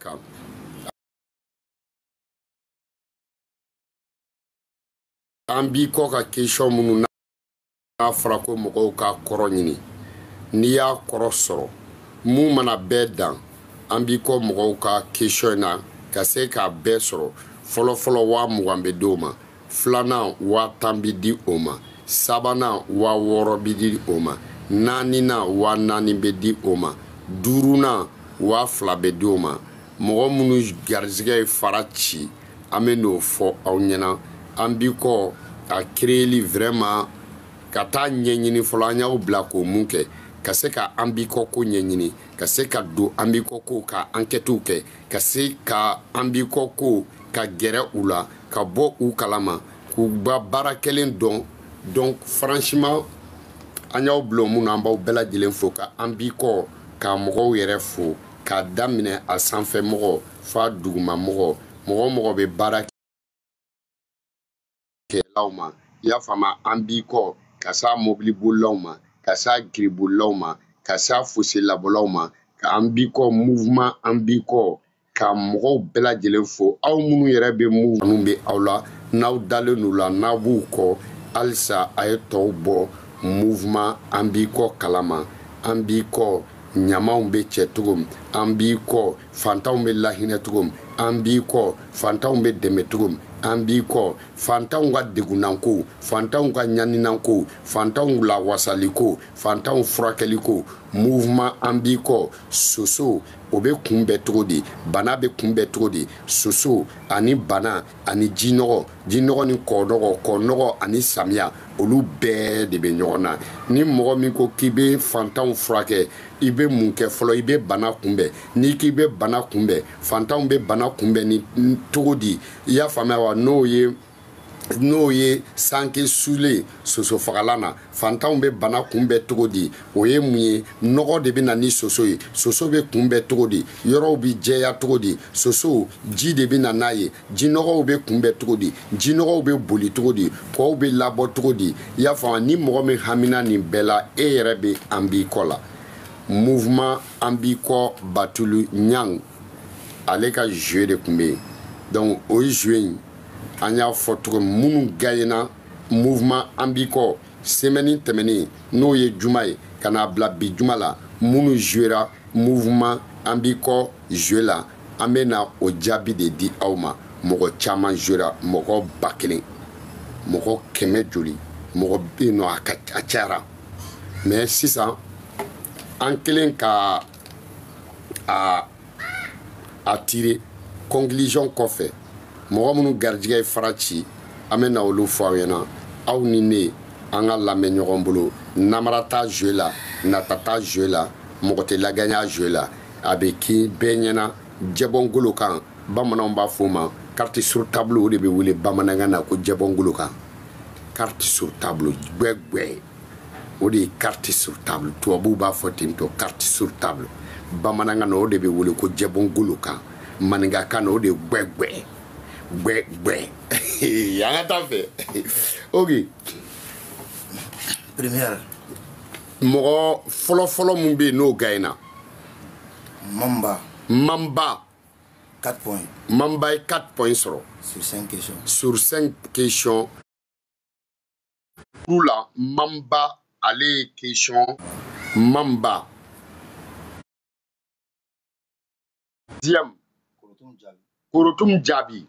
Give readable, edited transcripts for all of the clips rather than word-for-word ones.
kan. An b'i kɔ ka question minnu n'a fɔra ko mɔgɔw ka kɔrɔ ɲini n'i y'a kɔrɔ sɔrɔ mun mana bɛɛ dan an b'i kɔ mɔgɔw ka question na ka se k'a bɛɛ sɔrɔ. Fɔlɔfɔlɔ 20,000 bɛ d'o ma, filanan 10,000 bɛ di o ma, sabanan 6,000 bɛ di o ma, naaninan 4,000 bɛ di o ma, duurunan 2,000 bɛ di o ma. Mɔgɔ minnu garizigɛ ye fara ci an bɛ n'o fɔ aw ɲɛna. An b'i kɔ ka créeli vraiment ka taa ɲɛɲini fɔlɔ an y'aw bila k'o mun kɛ ka se ka an b'i kɔ ko ɲɛɲini ka se ka don an b'i kɔ ko ka enquêtew kɛ ka se ka an b'i kɔ ko ka gɛrɛ u la ka bɔ u kalama k'u ba baara kelen dɔn. Donc franchement an y'aw bila mun na an b'aw bɛɛ lajɛlen fo ka an b'i kɔ ka mɔgɔw yɛrɛ fo k'a daminɛ a sanfɛ mɔgɔ f'a duguma mɔgɔ. Mɔgɔ bɛ baara kɛlaw ma i y'a faamu an b'i kɔ ka s'a mobili bolilaw ma ka s'a giribolilaw ma ka s'a fosse labɔlaw ma ka an b'i kɔ mouvement an b'i kɔ ka mɔgɔw bɛɛ lajɛlen fo. Aw minnu yɛrɛ bɛ mouvement bɛ aw la n'aw dalen n'u la n'aw b'u kɔ halisa a ye tɔw bɔ mouvement an b'i kɔ kalama. An b'i kɔ ɲamaw bɛ cɛ cogo min, an b'i kɔ fantanw bɛ lahinɛ cogo min, an b'i kɔ fantanw bɛ dɛmɛ cogo min, an b'i kɔ fantanw ka degunanko, fantanw ka ɲaninanko, fantanw lawasaliko, fantanw furakɛliko. Mouvement an b'i kɔ soso o bɛ kunbɛn cogo di, bana bɛ kunbɛn cogo di, soso ani bana ani jinɔgɔ ni kɔnɔgɔ ani samiya olu bɛɛ de bɛ ɲɔgɔn na. Ni mɔgɔ min ko k'i bɛ fantanw furakɛ i bɛ mun kɛ fɔlɔ? I bɛ bana kunbɛn. N'i k'i bɛ bana kunbɛn fantanw bɛ bana kunbɛn ni cogo di? I y'a faamuya wa? N'o ye sanke sulen soso fagalan na fantanw bɛ bana kunbɛn cogo di? O ye mun ye? Nɔgɔ de bɛ na ni soso ye. Soso bɛ kunbɛn cogo di? Yɔrɔw bɛ jɛya cogo di? Soso ji de bɛ na n'a ye. Jinɔgɔw bɛ kunbɛn cogo di? Jinɔgɔw bɛ boli cogo di? Kɔw bɛ labɔ cogo di? I y'a faamu? Ni mɔgɔ min hamina nin bɛɛ la e yɛrɛ bɛ an b'i kɔ la. Mouvement an b'i kɔ Batulu Ɲang ale ka jeu de tun bɛ yen. Donc o jeu in an y'a fɔ cogo min minnu gagnera mouvement an b'i kɔ semaine tɛmɛnen n'o ye juma ye ka n'a bila bi juma la minnu jouera mouvement an b'i kɔ jeu la an bɛ na o jaabi de di aw ma. Mɔgɔ caman jouera, mɔgɔ 1000, mɔgɔ 100 joli, mɔgɔ bɛ yen nɔ a cayara. Mais sisan an kɛlen ka a tirer conclusion kɔfɛ mɔgɔ minnu garijɛgɛ ye fara ci an bɛ na olu fɔ aw ɲɛna. Aw ni ne an ka lamɛn ɲɔgɔn bolo. Namara t'a jeu la, nata t'a jeu la, mɔgɔ tɛ laganya jeu la. A bɛ k'i bɛɛ ɲɛna jɛbɔngolo kan bamananw b'a fɔ o ma carte sur table. O de bɛ wele bamanankan na ko jɛbɔngolo kan. Carte sur table gbɛgbɛ o de ye carte sur table. Tubabuw b'a fɔ ten tɔ carte sur table. Bamanankan na o de bɛ wele ko jɛbɔngolo kan. Maninkakan na o de ye gbɛgbɛ. Y'an ka taa fɛ. Ok. Première. Mɔgɔ fɔlɔfɔlɔ mun bɛ yen n'o gagnera. Mamba. 4 points. Mamba ye 4 points sɔrɔ. Sur 5 questions. Sur 5 questions. Pour la Mamba ale ye question Mamba. Deuxième. Korotum Jabi.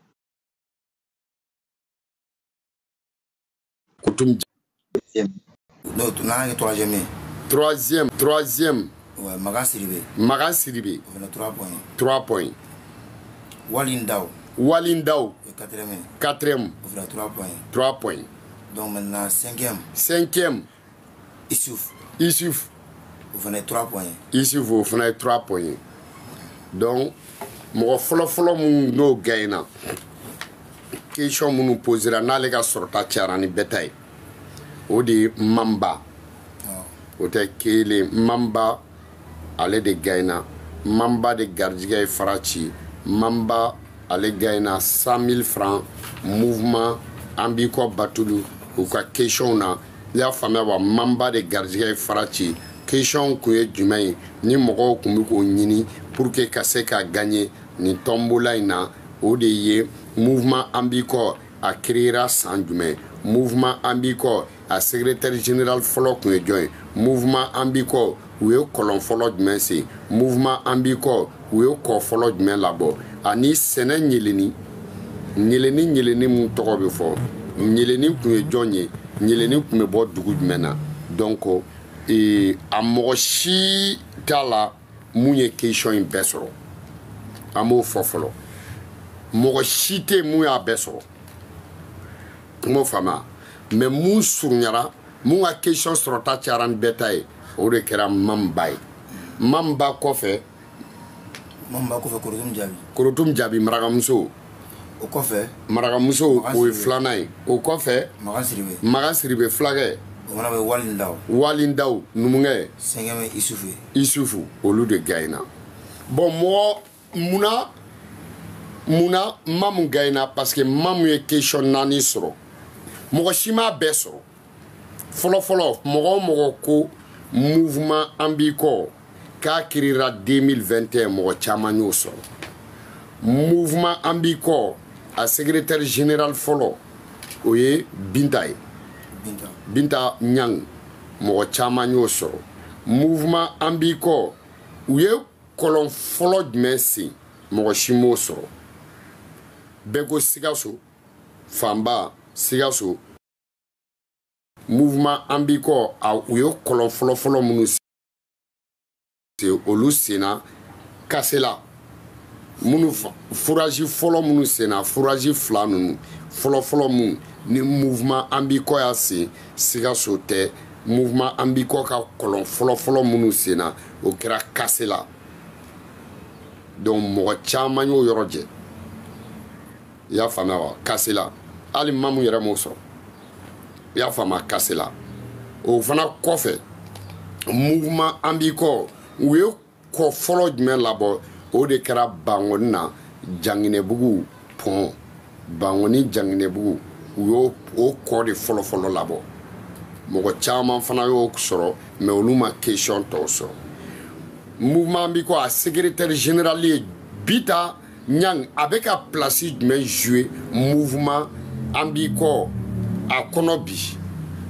Non, troisième. Troisième. Ouais, Magan Sidibé. 3 points. 3 points. Walindao. Quatrième. 3 points. 3 points. Donc maintenant, cinquième. Issouf. Vous venez 3 points. Issouf, vous venez 3 points. Donc, mɔgɔ fɔlɔfɔlɔ minnu n'o gagnera question minnu posera n'ale ka sɔrɔta cayara ni bɛɛ ta ye o de ye Mamba. O tɛ kelen. Mamba ale de gagnera. Mamba de garijɛgɛ ye fara ci. Mamba ale gagnera 100,000 francs. Mouvement an b'i kɔ Batulu u ka question na i y'a faamuya wa? Mamba de garijɛgɛ ye fara ci. Question kun ye jumɛn ye ni mɔgɔw kun bɛ k'o ɲini pour que ka se ka gagner ni tombola in na o de ye mouvement an b'i kɔ a créera san jumɛn mouvement an b'i kɔ a secrétaire général fɔlɔ kun ye jɔn ye mouvement an b'i kɔ u ye kɔlɔn fɔlɔ jumɛn sen mouvement an b'i kɔ u ye kɔ fɔlɔ jumɛn labɔ ani sɛnɛ ɲeleni mun tɔgɔ bɛ fɔ ɲeleni kun ye jɔn ye ɲeleni kun bɛ bɔ dugu jumɛn na donc a mɔgɔ si t'a la mun ye question in bɛɛ sɔrɔ an b'o fɔ fɔlɔ mɔgɔ si tɛ mun y'a bɛɛ sɔrɔ n m'o faamuya mais mun surunyara mun ka question sɔrɔta cayara ni bɛɛ ta ye o de kɛra Mamba ye Mamba kɔfɛ Korotum Jaabi marakamuso o kɔfɛ marakamuso o ye filanan ye o kɔfɛ Magan Siribe fulakɛ o fana bɛ Walindaw numukɛ Sɛngɛmɛ Isufu olu de gagné bon mɔgɔ munna Mamu gagné parce que Mamu ye question 4 sɔrɔ mɔgɔ si m'a bɛɛ sɔrɔ fɔlɔ mɔgɔ o mɔgɔ ko mouvement an b'i kɔ k'a créera 2021 mɔgɔ caman y'o sɔrɔ mouvement an b'i kɔ a secrétaire général fɔlɔ o ye Binta ye Binta Nyang mɔgɔ caman y'o sɔrɔ mouvement an b'i kɔ u ye kɔlɔn fɔlɔ jumɛn sen mɔgɔ si m'o sɔrɔ bɛɛ ko Sikaso fanba Sikaso mouvement an b'i kɔ u ye kɔlɔn fɔlɔ minnu sen olu senna Kasela minnu fourage fɔlɔ minnu senna fourage 2 ninnu fɔlɔ mun ni mouvement an b'i kɔ y'a sen Sikaso tɛ mouvement an b'i kɔ ka kɔlɔn fɔlɔ minnu senna o kɛra Kasela donc mɔgɔ caman y'o yɔrɔ jɛ i y'a faamuya wa Kasela hali Mamu yɛrɛ m'o sɔrɔ i y'a faamuya Kasela o fana kɔfɛ mouvement an b'i kɔ u ye kɔ fɔlɔ jumɛn labɔ o de kɛra Bangoni na Janginɛbugu pont Bangoni Janginɛbugu u y'o kɔ de fɔlɔ labɔ mɔgɔ caman fana y'o sɔrɔ mais olu ma question tɔw sɔrɔ mouvement an b'i kɔ a secrétaire général ye Bita Nyang a bɛ ka place jumɛn jouer mouvement an b'i kɔ a kɔnɔ bi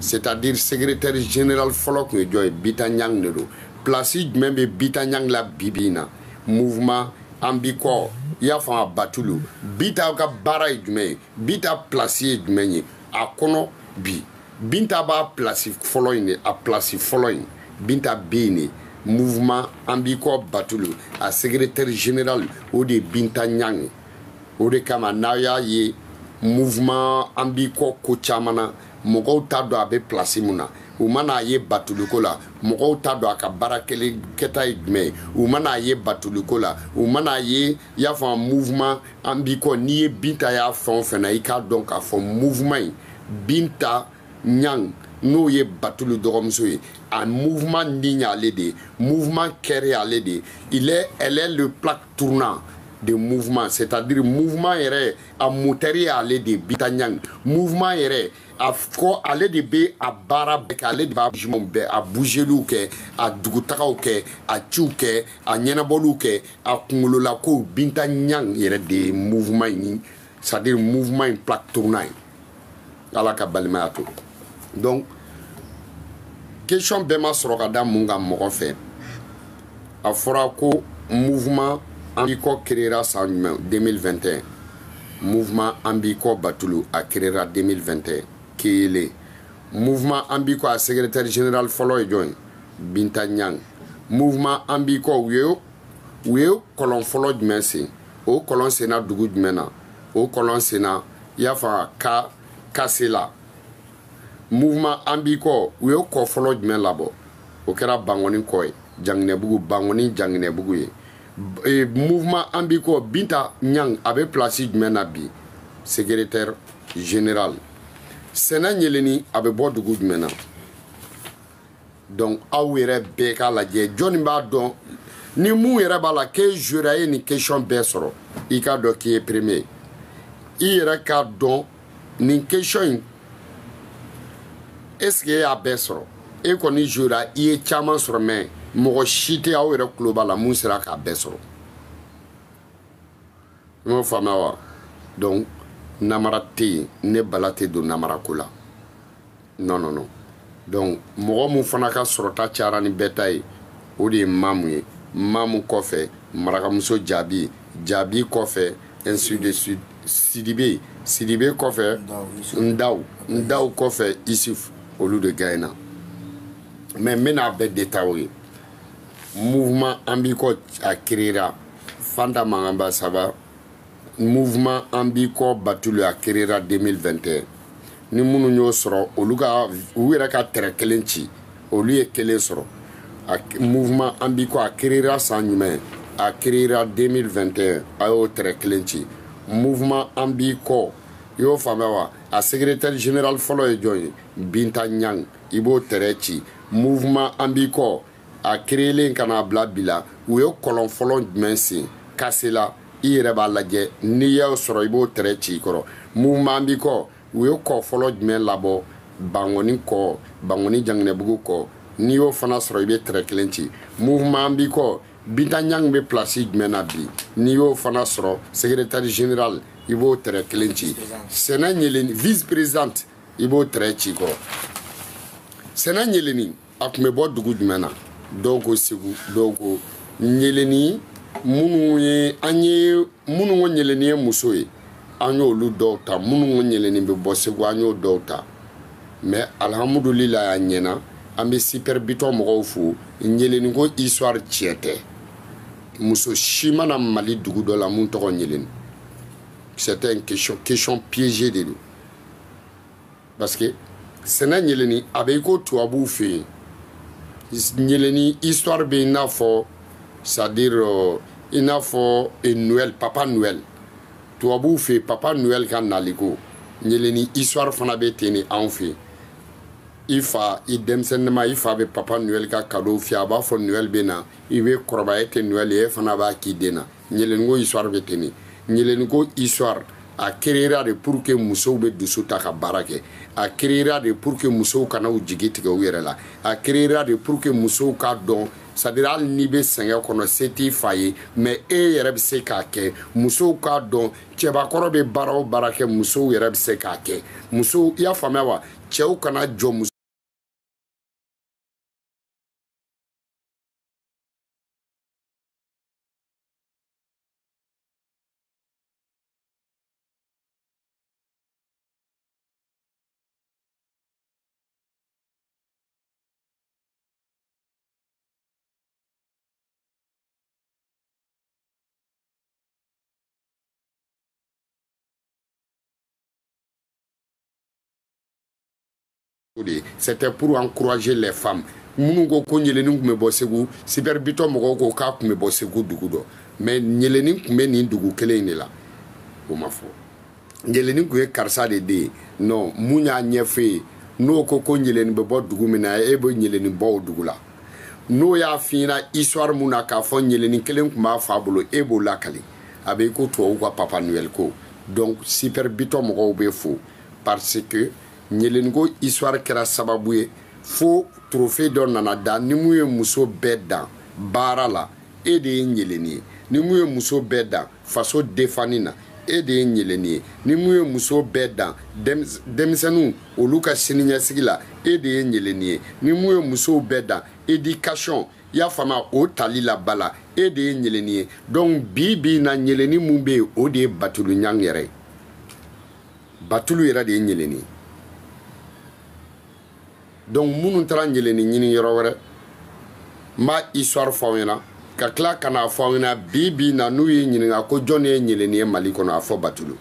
c'est-à-dire secrétaire général fɔlɔ kun ye jɔn ye Bita Nyang de don place jumɛn bɛ Bita Nyang la bi na mouvement an b'i kɔ i y'a faamu Batulu Bita ka baara ye jumɛn ye Bita place ye jumɛn ye a kɔnɔ bi Binta b'a place fɔlɔ in de a place fɔlɔ in Binta bɛ yen de mouvement an b'i kɔ Batulu a secrétaire général o de Binta Nyang o de kama n'a y'a ye mouvement an b'i kɔ ko caman na mɔgɔw t'a dɔn a bɛ place mun na u mana ye Batuluko la mɔgɔw t'a dɔn a ka baara kɛta ye jumɛn ye u mana ye Batuluko la u mana ye i y'a fɔ mouvement an b'i kɔ n'i ye Binta y'a fɛn o fɛn na i k'a dɔn k'a fɔ mouvement in Binta Nyang n'o ye Batulu dɔgɔmuso ye a mouvement digne ale de mouvement kɛra ale de elle est le plaque tournant de mouvement c'est-à-dire mouvement yɛrɛ a moteur ye ale de Binta Nyang mouvement yɛrɛ a fɔ ale de bɛ a baara bɛɛ kɛ ale de b'a jumeau bɛɛ a bougeliw kɛ a dugutagaw kɛ a ciw kɛ a ɲɛnabɔliw kɛ a kunkololakow Binta Nyang yɛrɛ de ye mouvement in c'est-à-dire mouvement in plaque tournant ye ala ka balimaya to donc question bɛɛ ma sɔrɔ ka da mun kan mɔgɔ fɛ a fɔra ko mouvement an b'i kɔ créera san jumɛn 2021 mouvement an b'i kɔ Batulu a créera 2021 kelen mouvement an b'i kɔ a secrétaire général fɔlɔ ye jɔn ye Binta Nyang mouvement an b'i kɔ u ye kɔlɔn fɔlɔ jumɛn sen o kɔlɔn senna dugu jumɛn na o kɔlɔn senna i y'a faamu Kasela mouvement an b'i kɔ u ye kɔ fɔlɔ jumɛn labɔ o kɛra Bangoni kɔ ye Janginɛbugu Bangoni Janginɛbugu ye mouvement an b'i kɔ Binta Nyang a bɛ place jumɛn na bi secrétaire général sɛnɛ ɲeleni a bɛ bɔ dugu jumɛn na donc aw yɛrɛ bɛɛ k'a lajɛ jɔnni b'a dɔn ni mun yɛrɛ b'a la k'e jouera a ye nin question bɛɛ sɔrɔ i k'a dɔn k'i ye premier i yɛrɛ k'a dɔn nin question in est-ce que e y'a bɛɛ sɔrɔ e kɔni jouera i ye caman sɔrɔ mais mɔgɔ si tɛ aw yɛrɛ tulo b'a la mun sera k'a bɛɛ sɔrɔ Mo fama wa. Donc namara te ne balate do namara ko la. Non non non. Donc mɔgɔ mun fana ka sɔrɔta cayara ni bɛɛ ta ye o de ye Mamu ye. Mamu kɔfɛ marakamuso Jaabi, Jaabi kɔfɛ ainsi de suite Sidibe, Sidibe kɔfɛ Ndaw kɔfɛ Isuf, olu de gagnera. Mais n bɛna bɛɛ détail ye. Mouvement Ambiko a créé Fanta Mangamba Saba. Mouvement Ambiko Batulu a créé 2021. Ni munu y'o sɔrɔ olu yɛrɛ ka terrain kelen ci olu ye kelen sɔrɔ. Mouvement Ambiko a créé san jumɛn a créé 2021 a y'o terrain kelen ci. Mouvement Ambiko y'o faamuya wa a secrétaire général fɔlɔ ye jɔn ye Binta Nyang i b'o terrain ci. Mouvement Ambiko a créé kana bila bila u ye kɔlɔn fɔlɔ jumɛn sen kasela i yɛrɛ b'a lajɛ n'i y'o sɔrɔ i b'o terrain ci kɔrɔ. Mouvement Ambiko u ye kɔ fɔlɔ jumɛn labɔ Bangoni kɔ Bangoni Janginɛbugu kɔ n'i y'o fana sɔrɔ i bɛ terrain kelen ci. Mouvement Ambiko Binta Nyang bɛ place jumɛn na bi n'i y'o fana sɔrɔ secrétaire général i b'o terrain kelen ci. Sɛnɛ Ɲeleni vice présidente i b'o terrain ci kɔrɔ. Sɛnɛ Ɲeleni a tun bɛ bɔ dugu jumɛn na dɔw ko Segu dɔw ko Ɲeleni minnu ko Ɲeleni ye muso ye an y'olu dɔw ta minnu ko Ɲeleni bɛ bɔ Segu an y'o dɔw ta mais alhamdulillah a ɲɛna an bɛ super bitɔn mɔgɔw fo Ɲeleni ko histoire tiɲɛ tɛ muso si mana Mali dugu dɔ la mun tɔgɔ Ɲeleni c'était une question piégée de don parce que Sɛnɛ Ɲeleni a bɛ i ko tubabuw fɛ yen Ɲeleni histoire bɛ i n'a fɔ c'est-à-dire i n'a fɔ Noël Papa Noël tubabuw fɛ Papa Noël ka naliko Ɲeleni histoire fana bɛ ten de anw fɛ i fa i denmisɛnninma i fa bɛ Papa Noël ka cadeau fiyɛ a b'a fɔ Noël bɛ na i bɛ kɔrɔbaya tɛ Noël ye e fana b'a k'i den na Ɲeleni ko histoire bɛ ten de Ɲeleni ko histoire a créera de pour que musow bɛ dusu ta ka baara kɛ a créera de pour que musow kana u jigi tigɛ u yɛrɛ la a créera de pour que musow k'a dɔn c'est-à-dire hali n'i bɛ sɛgɛn kɔnɔ se t'i fa ye mais e yɛrɛ bɛ se k'a kɛ musow k'a dɔn cɛbakɔrɔ bɛ baara o baara kɛ musow yɛrɛ bɛ se k'a kɛ musow i y'a faamuya wa cɛw kana jɔ muso c'était pour encourager les femmes minnu ko ko Ɲeleni tun bɛ bɔ Segu super bitɔn mɔgɔw ko k'a tun bɛ bɔ Segu dugu dɔ mais Ɲeleni tun bɛ nin dugu kelen in de la o ma fɔ Ɲeleni tun ye karisa de den ye non mun y'a ɲɛfɔ ye n'o ko Ɲeleni bɛ bɔ dugu min na e bɛ Ɲeleni bɔ o dugu la n'o y'a f'i ɲɛna histoire mun na k'a fɔ Ɲeleni kelen tun b'a fa bolo e b'o lakali a bɛ i ko tubabuw ka Papa Noël ko donc super bitɔn mɔgɔw bɛ fo parce que Ɲeleni ko histoire kɛra sababu ye fo trophée dɔ nana da ni mun ye muso bɛɛ dan baara la e de ye Ɲeleni ye ni mun ye muso bɛɛ dan faso defani na e de ye Ɲeleni ye ni mun ye muso bɛɛ dan denmisɛnninw olu ka siniɲɛsigi la e de ye Ɲeleni ye ni mun ye musow bɛɛ dan éducation i y'a faamuya o tali la ba la e de ye Ɲeleni ye donc bi na Ɲeleni mun bɛ yen o de ye Batulu Ɲang yɛrɛ ye Batulu yɛrɛ de ye Ɲeleni ye donc minnu taara Ɲeleni ɲini yɔrɔ wɛrɛ n b'a histoire fɔ aw ɲɛna ka tila ka n'a fɔ aw ɲɛna bi na n'u ye ɲininka ko jɔn ye Ɲeleni ye Mali kɔnɔ a fɔ Batulu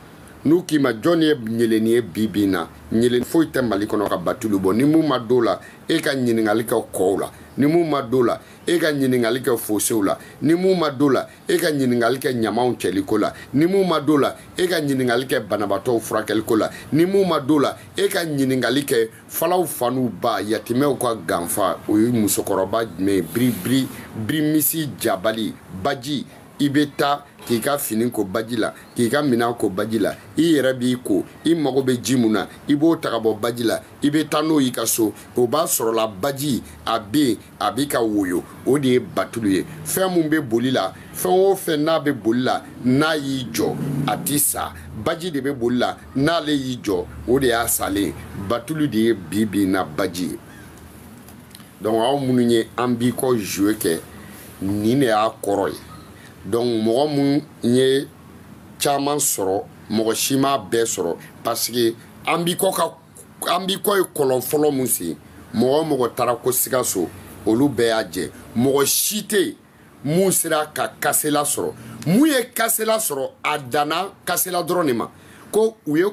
n'u k'i ma jɔn ye Ɲeleni ye bi na Ɲeleni foyi tɛ Mali kɔnɔ ka Batulu bɔ ni mun ma don la e ka ɲininkali kɛ kɔw la ni mun ma don la e ka ɲininkali kɛ fosew la ni mun ma don la e ka ɲininkali kɛ ɲamaw cɛliko la ni mun ma don la e ka ɲininkali kɛ banabaatɔw furakɛliko la ni mun ma don la e ka ɲininkali kɛ falaw fanuw ba yatimɛw ka ganfa o ye musokɔrɔba jumɛn birimisi jabali baji i bɛ taa k'i ka fini ko baji la k'i ka minɛn ko baji la i yɛrɛ b'i ko i mago bɛ ji mun na i b'o ta ka bɔ baji la i bɛ taa n'o y'i ka so o b'a sɔrɔla baji a bɛ yen a b'i ka woyo o de ye Batulu ye fɛn mun bɛ boli la fɛn o fɛn n'a bɛ boli la n'a y'i jɔ a ti sa baji de bɛ boli la n'ale y'i jɔ o de y'a salen Batulu de ye bi na baji ye donc aw minnu ye an b'i kɔ jouer kɛ nin de y'a kɔrɔ ye donc mɔgɔ mun ye caman sɔrɔ mɔgɔ si m'a bɛɛ sɔrɔ parce que an b'i kɔ ye kɔlɔn fɔlɔ mun sen mɔgɔ mɔgɔ taara ko Sikaso olu bɛɛ y'a jɛ mɔgɔ si tɛ mun sera ka kasela sɔrɔ mun ye kasela sɔrɔ a danna kasela dɔrɔn de ma ko u ye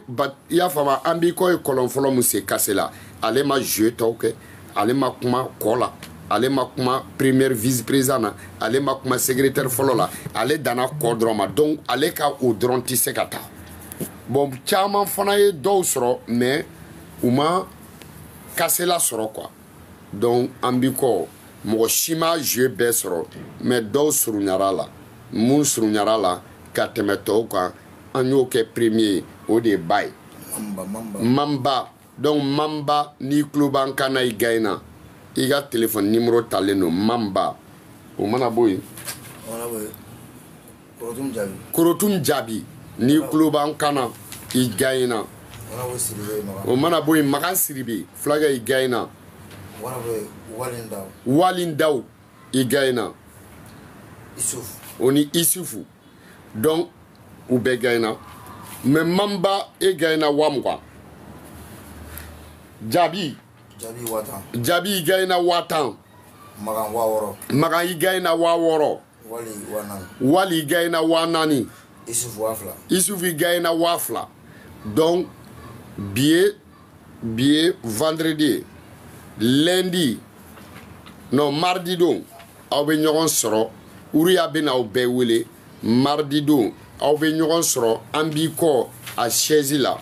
i y'a faamu an b'i kɔ ye kɔlɔn fɔlɔ mun sen kasela ale ma jouer tɔw kɛ ale ma kuma kɔ la ale ma kuma premier vice président na ale ma kuma secrétaire fɔlɔ la ale danna kɔ dɔrɔn ma donc ale ka o dɔrɔn tɛ se ka taa bon caman fana ye dɔw sɔrɔ mais u ma kasela sɔrɔ quoi donc an b'i kɔ mɔgɔ si ma jouer bɛɛ sɔrɔ mais dɔw surunyara la mun surunyara la ka tɛmɛ tɔw kan an y'o kɛ premier o de ye ba ye Mamba donc Mamba ni tulo b'an kan na i gagné i ka téléphone numéro talen don Mamba o mana bɔ yen Korotum Jaabi ni tulo b'an kan na i gagné o mana bɔ yen Makan Siribe fulakɛ i gagné Walindaw i gagné o ni Isufu donc u bɛɛ gagné mais Mamba e gagné 20,000 Jaabi i gagné 10,000 Magan i gagné 60,000 Wali i gagné 4,000 Isufu i gagné 2,000 donc billet vendredi lundi non mardi don aw bɛ ɲɔgɔn sɔrɔ Uriya bɛ na aw bɛɛ wele mardi don aw bɛ ɲɔgɔn sɔrɔ an b'i kɔ a chaise la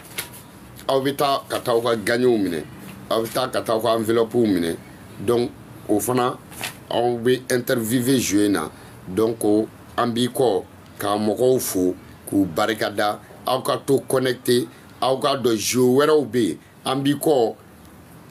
aw bɛ taa ka taa aw ka gagnew minɛ aw bɛ taa ka taa aw ka enveloppew minɛ donc o fana aw bɛ interviewé jouer na donc an b'i kɔ ka mɔgɔw fo k'u barikada aw ka to connecté aw ka dɔn jeu wɛrɛw bɛ yen an b'i kɔ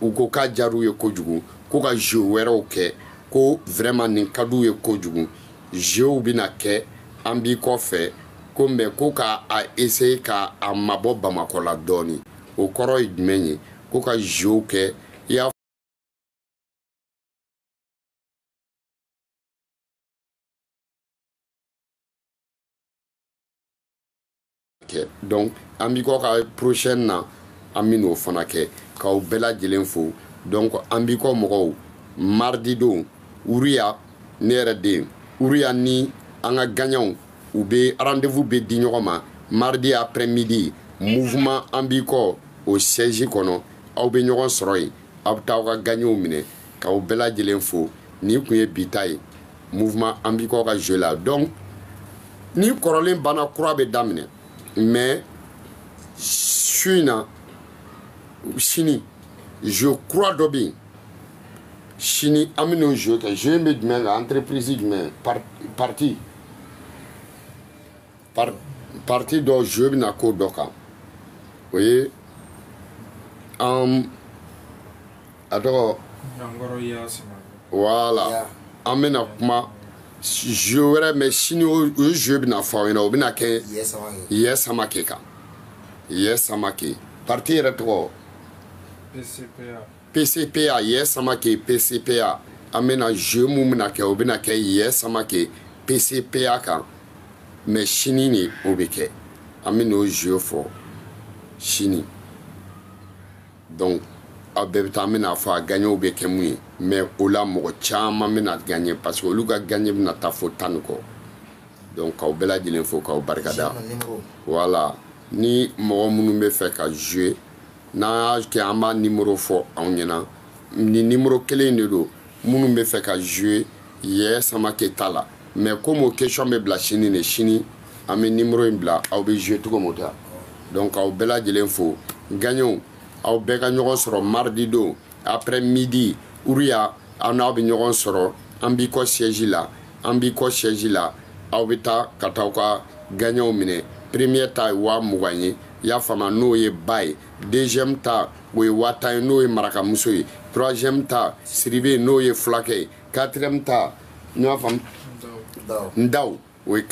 u ko k'a diyar'u ye kojugu ko ka jeu wɛrɛw kɛ ko vraiment nin ka d'u ye kojugu jeux bɛna kɛ an b'i kɔfɛ ko mais ko ka essayer ka a mabɔ Bamakɔ la dɔɔni o kɔrɔ ye jumɛn ye ko ka jeux kɛ i y'a kɛ donc an b'i kɔ ka prochaine na an bɛna o fana kɛ k'aw bɛɛ lajɛlen fo donc an b'i kɔ mɔgɔw mardi don Uriya ne yɛrɛ den Uriya ni an ka gagnants u bɛ rendez-vous bɛ di ɲɔgɔn ma mardi après midi mouvement an b'i kɔ o siège kɔnɔ aw bɛ ɲɔgɔn sɔrɔ yen aw bɛ taa aw ka gagnants minɛ k'aw bɛɛ lajɛlen fo ni kun ye bi ta ye mouvement an b'i kɔ ka jeu la donc ni kɔrɔlen banna kura bɛ daminɛ mais su in na sini jeu kura dɔ bɛ yen sini an bɛ n'o jeu kɛ jeu in bɛ jumɛn kan entreprise jumɛn parti dɔ jeu bɛ na ko dɔ kan o ye a tɔgɔ voilà an bɛ na kuma jeu wɛrɛ mais sini o jeu bɛ na fɔ aw ɲɛna o bɛ na kɛ Yɛ Samake kan Yɛ Samake parti yɛrɛ tɔgɔ PCPA Yɛ Samake PCPA an bɛna jeu mun bɛna kɛ o bɛna kɛ Yɛ Samake PCPA kan mais sini ni o bɛ kɛ an bɛna o jeu fɔ sini donc aw bɛɛ bɛ taa an bɛna fɔ a gagnants bɛ kɛ mun ye mais o la mɔgɔ caman bɛna gagner parce que olu ka gagner bɛna taa fo 10 kɔ donc k'aw bɛɛ lajɛlen fo k'aw barikada voilà ni mɔgɔ minnu bɛ fɛ ka jouer n'a y'a kɛ an b'a numéro fɔ anw ɲɛna ni numéro kelen de don minnu bɛ fɛ ka jouer Yɛ Samake ta la mais comme o question bɛ bila sini de sini an bɛ numéro in bila aw bɛ jouer cogo min ta donc k'aw bɛɛ lajɛlen fo gagnants aw bɛɛ ka ɲɔgɔn sɔrɔ mardi don après midi Uriya aw n'aw bɛ ɲɔgɔn sɔrɔ an b'i kɔ siège la an b'i kɔ siège la aw bɛ taa ka taa aw ka gagnants minɛ premier ta ye 20,000 ye i y'a faamu n'o ye ba ye deuxième ta o ye 10,000 ye n'o ye marakamuso ye troisième ta Siribe n'o ye fulakɛ ye quatrième ta n y'a faamu Ndaw o ye